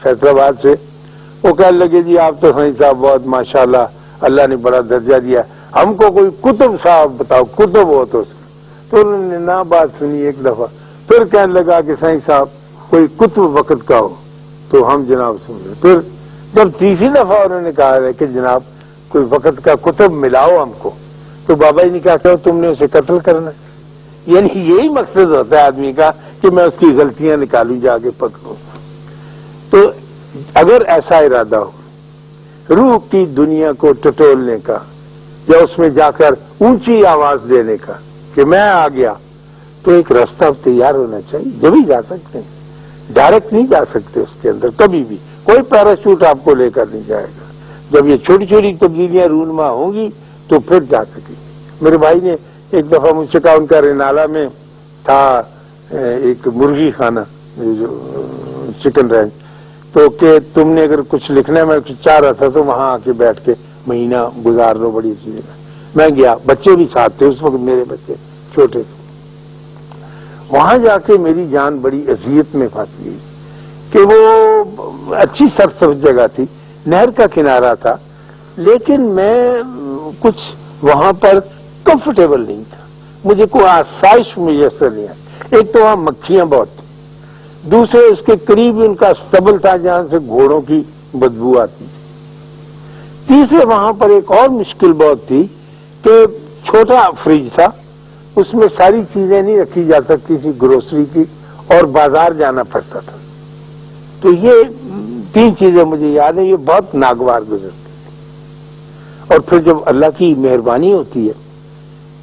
फैसलाबाद से। वो कहने लगे जी आप तो सही साहब बहुत माशाल्लाह अल्लाह ने बड़ा दर्जा दिया, हमको कोई कुतुब साहब बताओ, कुतुब हो तो उसका। तो उन्होंने ना बात सुनी एक दफा, फिर कहने लगा कि सही साहब कोई कुतुब वक्त का हो तो हम जनाब सुन रहे। फिर जब तीसरी दफा उन्होंने कहा है कि जनाब कोई वक्त का कुतुब मिलाओ हमको, तो बाबा जी ने कहा क्यों तुमने उसे कत्ल करना है? यानी यही मकसद होता है आदमी का कि मैं उसकी गलतियां निकालूं, जाके पकड़ूं। तो अगर ऐसा इरादा हो रूह की दुनिया को टटोलने का या उसमें जाकर ऊंची आवाज देने का कि मैं आ गया, तो एक रास्ता तैयार होना चाहिए, जब ही जा सकते हैं। डायरेक्ट नहीं जा सकते उसके अंदर कभी भी, कोई पैराशूट आपको लेकर नहीं जाएगा। जब ये छोटी छोटी तब्दीलियां रूनमा होंगी तो फिर जा सकेगी। मेरे भाई ने एक दफा मुझसे कहा, उनका रेनाला में था एक मुर्गी खाना जो चिकन रेंज, तो कि तुमने अगर कुछ लिखना है, मैं कुछ चाह रहा था तो वहां आके बैठ के महीना गुजार लो, बड़ी अच्छी जगह। मैं गया, बच्चे भी साथ थे उस वक्त, मेरे बच्चे छोटे थे। वहां जाके मेरी जान बड़ी अजियत में फंस गई कि वो अच्छी सरसब्ज जगह थी, नहर का किनारा था, लेकिन मैं कुछ वहां पर कंफर्टेबल नहीं था, मुझे कोई आसाइश मुयसर नहीं आई। एक तो वहां मक्खियां बहुत थी, दूसरे उसके करीब उनका स्तबल था जहां से घोड़ों की बदबू आती थी, तीसरे वहां पर एक और मुश्किल बहुत थी कि छोटा फ्रिज था, उसमें सारी चीजें नहीं रखी जा सकती थी ग्रोसरी की, और बाजार जाना पड़ता था। तो ये तीन चीजें मुझे याद है, ये बहुत नागवार गुजरती। और फिर जब अल्लाह की मेहरबानी होती है,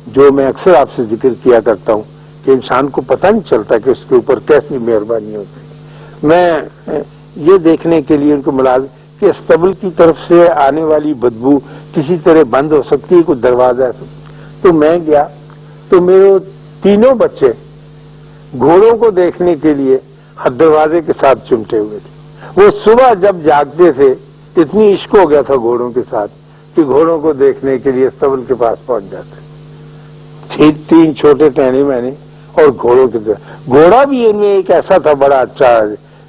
जो मैं अक्सर आपसे जिक्र किया करता हूं कि इंसान को पता नहीं चलता कि उसके ऊपर कैसी मेहरबानी होती है। मैं ये देखने के लिए उनको मुलाजिम कि अस्तबल की तरफ से आने वाली बदबू किसी तरह बंद हो सकती है, कोई दरवाजा है। तो मैं गया तो मेरे तीनों बच्चे घोड़ों को देखने के लिए दरवाजे के साथ चिमटे हुए थे। वो सुबह जब जागते थे इतनी इश्क हो गया था घोड़ों के साथ कि घोड़ों को देखने के लिए अस्तबल के पास पहुंच जाते। तीन छोटे टहने मैंने और घोड़ों के तरफ, घोड़ा भी इनमें एक ऐसा था बड़ा अच्छा,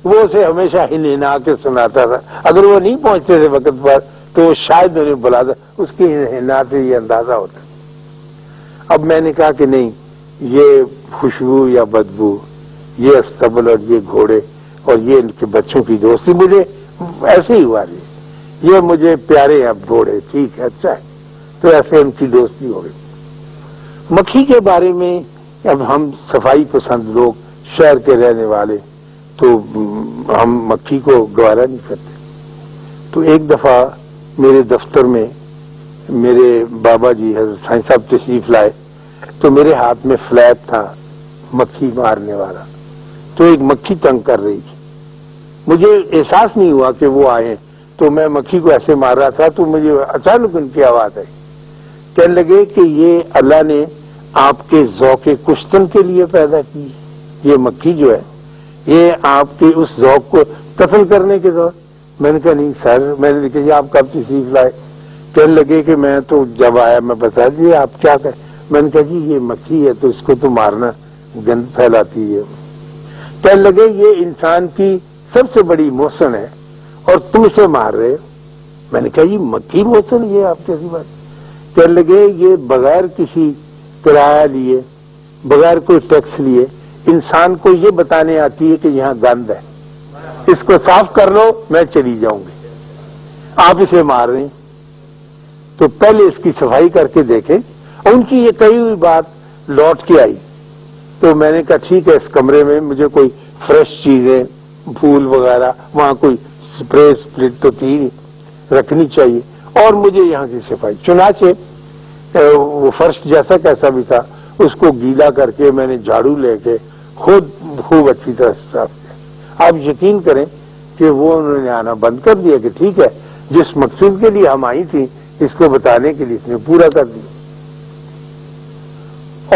वो उसे हमेशा हिनहिना के सुनाता था। अगर वो नहीं पहुंचते थे वक्त पर तो वो शायद उन्हें बुलाता, उसकी हिनहिना से ये अंदाजा होता। अब मैंने कहा कि नहीं, ये खुशबू या बदबू, ये अस्तबल और ये घोड़े और ये इनके बच्चों की दोस्ती मुझे ऐसे ही हुआ, ये मुझे प्यारे हैं। अब घोड़े ठीक है, अच्छा है, तो ऐसे उनकी दोस्ती हो गई। मक्खी के बारे में, अब हम सफाई पसंद लोग, शहर के रहने वाले, तो हम मक्खी को गवारा नहीं करते। तो एक दफा मेरे दफ्तर में मेरे बाबा जी हज़रत साईं साहब तशरीफ लाए, तो मेरे हाथ में फ्लैट था मक्खी मारने वाला, तो एक मक्खी तंग कर रही थी। मुझे एहसास नहीं हुआ कि वो आए, तो मैं मक्खी को ऐसे मार रहा था तो मुझे अचानक उनकी आवाज आई। कहने लगे कि ये अल्लाह ने आपके ज़ौक़े कुश्तन के लिए पैदा की, ये मक्खी जो है ये आपके उस ज़ौक़ को कत्ल करने के दौर। मैंने कहा नहीं सर, मैंने लिखा आप कब तशरीफ लाए? कहने लगे कि मैं तो जब आया मैं बता दिए आप क्या करें। मैंने कहा जी ये मक्खी है तो इसको तो मारना, गंद फैलाती है। कहने लगे ये इंसान की सबसे बड़ी मोहसन है और तुम इसे मार रहे हो। मैंने कहा जी मक्खी मोहसन, ये आप कैसी बात? कहने लगे ये बगैर किसी किराया लिए, बगैर कोई टैक्स लिए इंसान को ये बताने आती है कि यहाँ गंद है, इसको साफ कर लो, मैं चली जाऊंगी, आप इसे मार रहे हैं तो पहले इसकी सफाई करके देखें। उनकी ये कही हुई बात लौट के आई, तो मैंने कहा ठीक है, इस कमरे में मुझे कोई फ्रेश चीजें, फूल वगैरह, वहां कोई स्प्रे स्प्रिट तो थी रखनी चाहिए, और मुझे यहाँ की सफाई। चुनाचे वो फर्श जैसा कैसा भी था उसको गीला करके मैंने झाड़ू लेके खुद खूब अच्छी तरह से साफ किया। आप यकीन करें कि वो उन्होंने आना बंद कर दिया कि ठीक है, जिस मकसद के लिए हम आई थी इसको बताने के लिए इसने पूरा कर दिया।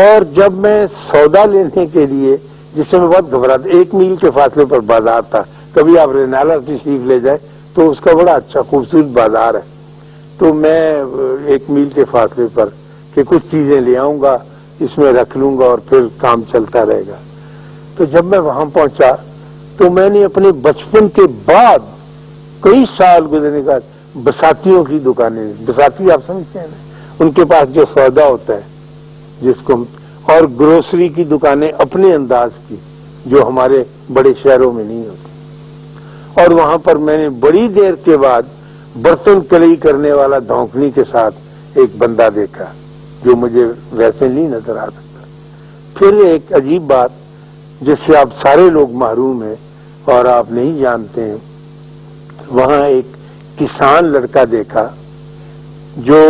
और जब मैं सौदा लेने के लिए, जिससे मैं बहुत घबराता, 1 मील के फासले पर बाजार था, कभी आप रेनाला तशरीफ ले जाए तो उसका बड़ा अच्छा खूबसूरत बाजार है, तो मैं 1 मील के फासले पर कि कुछ चीजें ले आऊंगा, इसमें रख लूंगा और फिर काम चलता रहेगा। तो जब मैं वहां पहुंचा تو میں نے اپنے بچپن کے بعد کئی سال گزرنے کا بساتیوں کی دکانیں، بساتی آپ سمجھتے ہیں نا، ان کے پاس جو سودا ہوتا ہے جس کو، اور گروسری کی دکانیں اپنے انداز کی جو ہمارے بڑے شہروں میں نہیں ہوتی، اور وہاں پر میں نے بڑی دیر کے بعد برتن کڑھائی کرنے والا دھونکنی کے ساتھ ایک بندہ دیکھا جو مجھے ویسے نہیں نظر آ سکتا۔ پھر ایک عجیب بات جس سے آپ سارے لوگ محروم ہیں اور آپ نہیں جانتے ہیں، وہاں ایک کسان لڑکا دیکھا جو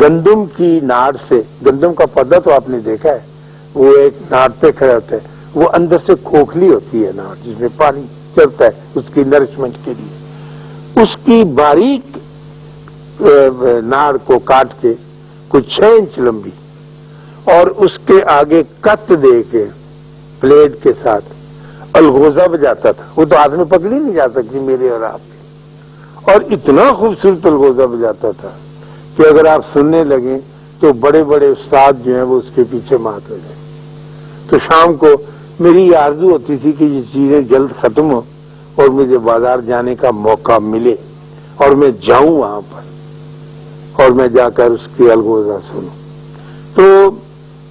گندم کی ناڑ سے، گندم کا پودا تو آپ نے دیکھا ہے، وہ ایک ناڑ پہ کھڑے ہوتے ہیں، وہ اندر سے کھوکھلی ہوتی ہے ناڑ جس میں پانی چلتا ہے اس کی نرشمنٹ کے لیے، اس کی باریک ناڑ کو کاٹ کے کچھ 6 انچ لمبی اور اس کے آگے کت دے کے پلیٹ کے ساتھ الغوزہ بجاتا تھا۔ وہ تو ہاتھ میں پکڑی نہیں جا سکتی میرے اور آپ کے، اور اتنا خوبصورت الغوزہ بجاتا تھا کہ اگر آپ سننے لگیں تو بڑے بڑے استاد جو ہیں وہ اس کے پیچھے مات ہو جائیں۔ تو شام کو میری یہ آرزو ہوتی تھی کہ یہ چیزیں جلد ختم ہو اور مجھے بازار جانے کا موقع ملے اور میں جاؤں وہاں پر اور میں جا کر اس کی الغوزہ سنوں۔ تو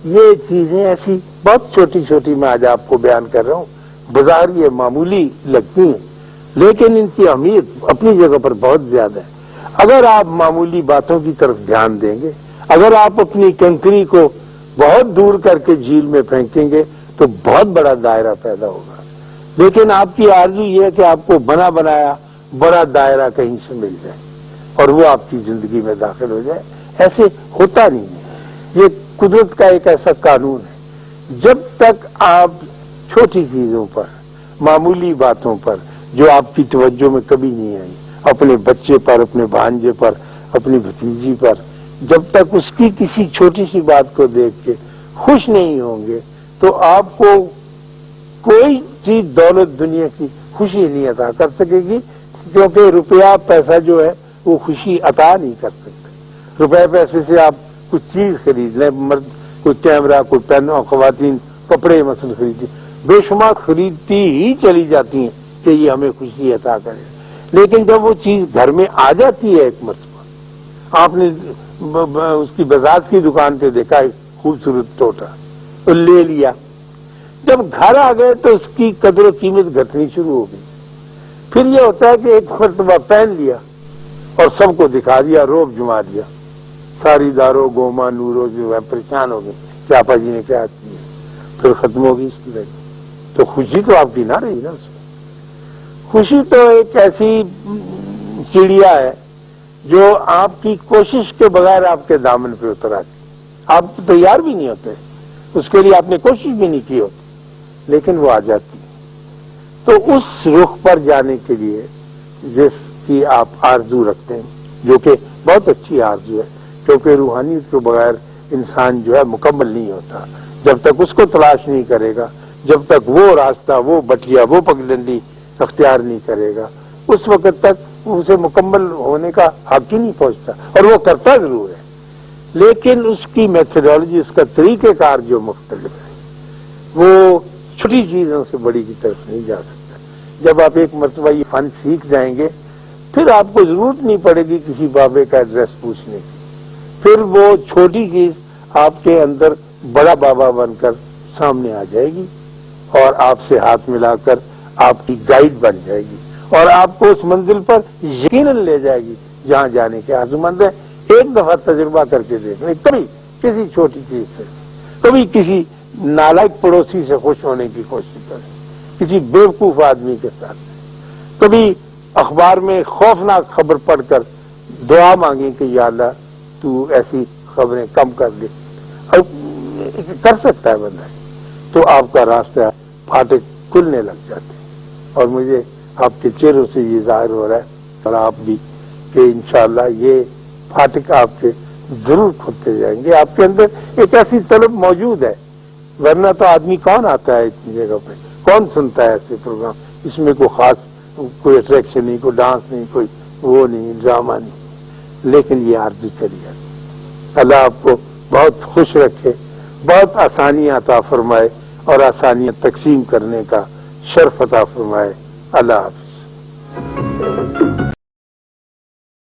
یہ چیزیں ایسی بہت چھوٹی چھوٹی میں آج آپ کو بیان کر رہا ہوں، بظاہر یہ معمولی لگتی ہیں لیکن ان کی اہمیت اپنی جگہ پر بہت زیادہ ہے۔ اگر آپ معمولی باتوں کی طرف دھیان دیں گے، اگر آپ اپنی کنکری کو بہت دور کر کے جھیل میں پھینکیں گے تو بہت بڑا دائرہ پیدا ہوگا، لیکن آپ کی آرزو یہ ہے کہ آپ کو بنا بنایا بڑا دائرہ کہیں سے مل جائے اور وہ آپ کی زندگی میں داخل ہو جائے۔ ایسے ہوتا نہیں ہے، یہ قدرت کا ایک ایسا قانون ہے۔ جب تک آپ چھوٹی چیزوں پر، معمولی باتوں پر جو آپ کی توجہ میں کبھی نہیں آئی، اپنے بچے پر، اپنے بھانجے پر، اپنی بھتیجی پر، جب تک اس کی کسی چھوٹی سی بات کو دیکھ کے خوش نہیں ہوں گے تو آپ کو کوئی چیز دولت دنیا کی خوشی نہیں عطا کر سکے گی، کیونکہ روپیہ پیسہ جو ہے وہ خوشی عطا نہیں کر سکتے۔ روپے پیسے سے آپ کچھ چیز خرید لیں، مرد کوئی کیمرہ، کوئی پین، اور خواتین کپڑے مثلا خریدتی، بے شمار خریدتی ہی چلی جاتی ہیں کہ یہ ہمیں خوشی عطا کرے، لیکن جب وہ چیز گھر میں آ جاتی ہے ایک مرتبہ، آپ نے اس کی بزاج کی دکان پہ دیکھا ایک خوبصورت ٹوٹا تو لے لیا، جب گھر آ گئے تو اس کی قدر و قیمت گھٹنی شروع ہو گئی۔ پھر یہ ہوتا ہے کہ ایک مرتبہ پہن لیا اور سب کو دکھا دیا، روب جما دیا، ساری دارو گوما نورو جو ہے پریشان ہو گئے کہ آپا جی نے کیا کیا، پھر ختم ہوگی اس کی لڑائی۔ تو خوشی تو آپ کی نہ رہی نا اس میں۔ خوشی تو ایک ایسی چڑیا ہے جو آپ کی کوشش کے بغیر آپ کے دامن پہ اتر آتی، آپ تیار بھی نہیں ہوتے، اس کے لیے آپ نے کوشش بھی نہیں کی ہوتی، لیکن وہ آ جاتی۔ تو اس رخ پر جانے کے لیے جس کی آپ آرزو رکھتے ہیں، جو کہ بہت اچھی آرزو ہے، کیونکہ روحانیت کے بغیر انسان جو ہے مکمل نہیں ہوتا، جب تک اس کو تلاش نہیں کرے گا، جب تک وہ راستہ، وہ بٹیا، وہ پگڈنڈی اختیار نہیں کرے گا، اس وقت تک اسے مکمل ہونے کا حق ہی نہیں پہنچتا، اور وہ کرتا ضرور ہے لیکن اس کی میتھڈالوجی، اس کا طریقہ کار جو مختلف ہے، وہ چھوٹی چیزوں سے بڑی کی طرف نہیں جا سکتا۔ جب آپ ایک مرتبہ یہ فن سیکھ جائیں گے پھر آپ کو ضرورت نہیں پڑے گی کسی بابے کا ایڈریس پوچھنے کی، پھر وہ چھوٹی چیز آپ کے اندر بڑا بابا بن کر سامنے آ جائے گی اور آپ سے ہاتھ ملا کر آپ کی گائیڈ بن جائے گی اور آپ کو اس منزل پر یقیناً لے جائے گی جہاں جانے کے آرزومند ہیں۔ ایک دفعہ تجربہ کر کے دیکھ لیں، کبھی کسی چھوٹی چیز سے، کبھی کسی نالائق پڑوسی سے خوش ہونے کی کوشش کریں، کسی بیوقوف آدمی کے ساتھ، کبھی اخبار میں خوفناک خبر پڑھ کر دعا مانگیں کہ یا اللہ تو ایسی خبریں کم کر دے، کر سکتا ہے بندہ، تو آپ کا راستہ پھاٹک کھلنے لگ جاتے ہیں۔ اور مجھے آپ کے چہروں سے یہ ظاہر ہو رہا ہے اور آپ بھی کہ انشاءاللہ یہ پھاٹک آپ کے ضرور کھلتے جائیں گے۔ آپ کے اندر ایک ایسی طلب موجود ہے، ورنہ تو آدمی کون آتا ہے اتنی جگہ پہ، کون سنتا ہے ایسے پروگرام، اس میں کوئی خاص کوئی اٹریکشن نہیں، کوئی ڈانس نہیں، کوئی وہ نہیں، ڈرامہ نہیں، لیکن یہ آرزو چلی جاتی۔ اللہ آپ کو بہت خوش رکھے، بہت آسانیاں عطا فرمائے اور آسانیاں تقسیم کرنے کا شرف عطا فرمائے. اللہ حافظ.